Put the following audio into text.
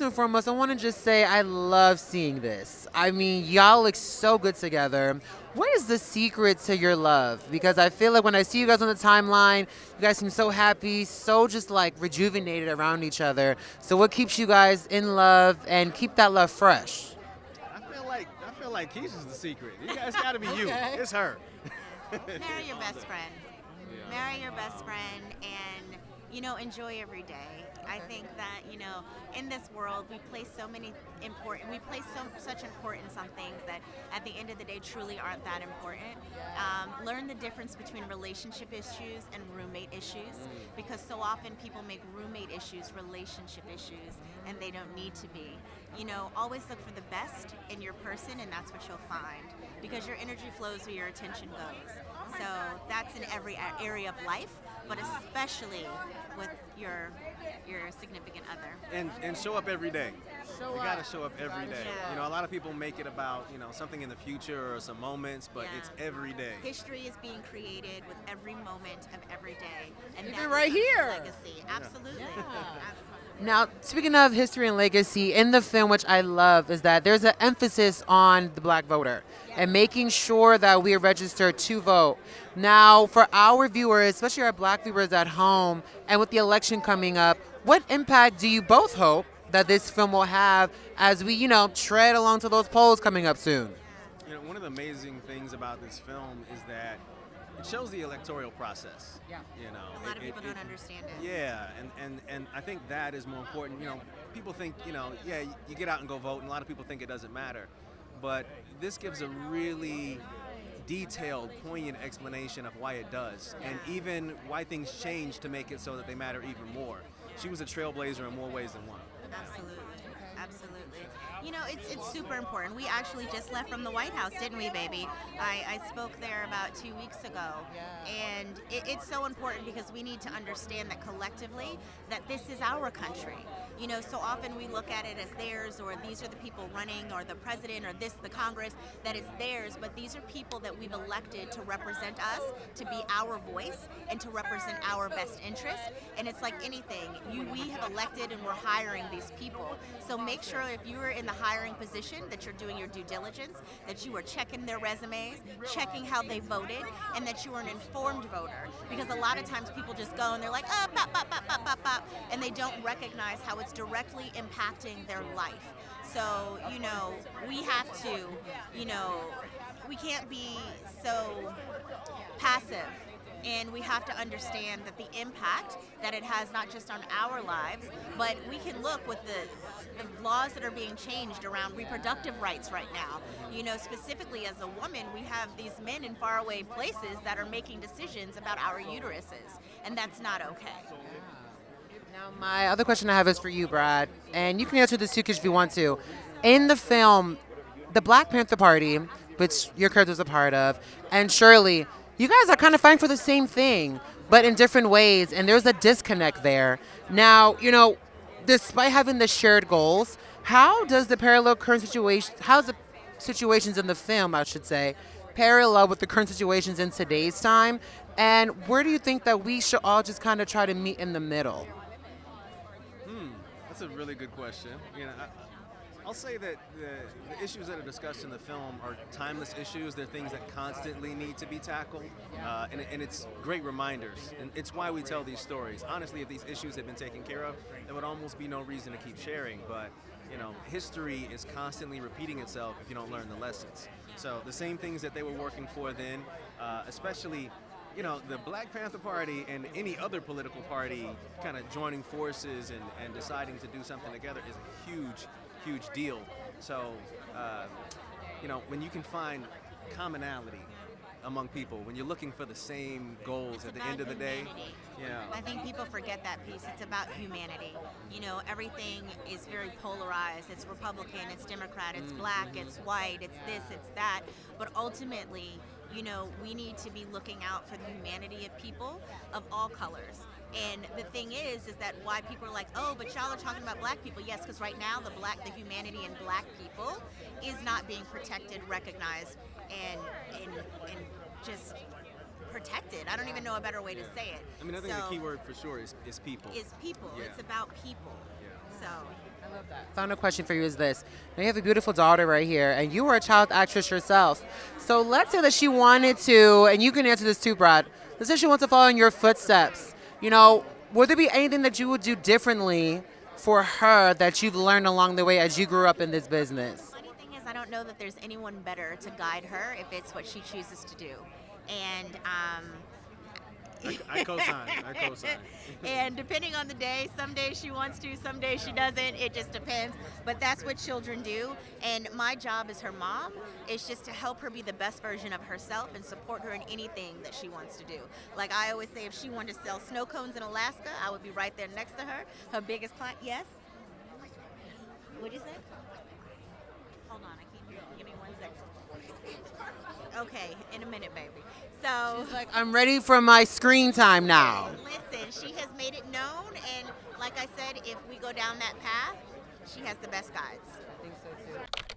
and foremost, I want to just say I love seeing this. I mean, y'all look so good together. What is the secret to your love? Because I feel like when I see you guys on the timeline, you guys seem so happy, so just like rejuvenated around each other. So what keeps you guys in love and keep that love fresh? I feel like Keisha's the secret. You guys got to be you. Okay. It's her. Marry your best friend. Marry your best friend and, enjoy every day. I think that, in this world we place such importance on things that at the end of the day truly aren't that important. Learn the difference between relationship issues and roommate issues, because so often people make roommate issues relationship issues and they don't need to be. Always look for the best in your person, and that's what you'll find, because your energy flows where your attention goes. So that's in every area of life, but especially with your significant other. And show up every day. Show You up. got to show up every day. Yeah. A lot of people make it about, something in the future or some moments, but Yeah. it's every day. History is being created with every moment of every day, and Even that's right here. legacy. Absolutely. Absolutely. Now, speaking of history and legacy, in the film, which I love, is that there's an emphasis on the black voter and making sure that we are registered to vote. Now, for our viewers, especially our black viewers at home, and with the election coming up, what impact do you both hope that this film will have as we, tread along to those polls coming up soon? One of the amazing things about this film is that it shows the electoral process. Yeah. A lot of people don't understand it. Yeah, and I think that is more important. People think, yeah, you get out and go vote, and a lot of people think it doesn't matter. But this gives a really detailed, poignant explanation of why it does, and even why things change to make it so that they matter even more. She was a trailblazer in more ways than one. Absolutely. Absolutely. It's super important. We actually just left from the White House, didn't we, baby? I spoke there about 2 weeks ago. And it's so important because we need to understand that collectively that this is our country. So often we look at it as theirs, or these are the people running, or the president, or the Congress, that is theirs. But these are people that we've elected to represent us, to be our voice, and to represent our best interest. And it's like anything. We have elected and we're hiring these people. So make sure if you are in the hiring position that you're doing your due diligence, that you are checking their resumes, checking how they voted, and that you are an informed voter. Because a lot of times people just go and they're like, pop, pop, pop, pop, pop, pop, and they don't recognize how it's directly impacting their life. So, we have to, we can't be so passive. And we have to understand that the impact that it has not just on our lives, but we can look with the laws that are being changed around reproductive rights right now. Specifically as a woman, we have these men in faraway places that are making decisions about our uteruses, and that's not okay. Now, my other question I have is for you, Brad, and you can answer this too, Kish, if you want to. In the film, the Black Panther Party, which your character was a part of, and Shirley, you guys are kind of fighting for the same thing, but in different ways, and there's a disconnect there. Now, despite having the shared goals, how does the situations in the film, I should say, parallel with the current situations in today's time, and where do you think that we should all just kind of try to meet in the middle? That's a really good question. I'll say that the issues that are discussed in the film are timeless issues. They're things that constantly need to be tackled, and it's great reminders. And it's why we tell these stories. Honestly, if these issues had been taken care of, there would almost be no reason to keep sharing. But history is constantly repeating itself if you don't learn the lessons. So the same things that they were working for then, especially the Black Panther Party and any other political party kind of joining forces and deciding to do something together is a huge deal. So, when you can find commonality among people, when you're looking for the same goals at the end of the day, I think people forget that piece. It's about humanity. Everything is very polarized. It's Republican, it's Democrat, it's black, it's white, it's this, it's that. But ultimately, we need to be looking out for the humanity of people of all colors. And the thing is that why people are like, oh, but y'all are talking about black people. Yes, because right now the humanity in black people is not being protected, recognized, and just protected. I don't even know a better way to say it. I think the key word for sure is people. Is people. Yeah. It's about people. Yeah. So I love that. Final question for you is this. Now you have a beautiful daughter right here, and you were a child actress yourself. So let's say that she wanted to, and you can answer this too, Brad. Let's say she wants to follow in your footsteps. Would there be anything that you would do differently for her that you've learned along the way as you grew up in this business? Funny thing is, I don't know that there's anyone better to guide her if it's what she chooses to do. And I co-sign. and depending on the day, some days she wants to, some days she doesn't. It just depends. But that's what children do. And my job as her mom is just to help her be the best version of herself and support her in anything that she wants to do. Like I always say, if she wanted to sell snow cones in Alaska, I would be right there next to her. Her biggest client, yes? What'd you say? Hold on, I can't hear you. Give me 1 second. Okay, in a minute, baby. So, She's like, I'm ready for my screen time now. listen, she has made it known, and like I said, if we go down that path, she has the best guides. I think so too.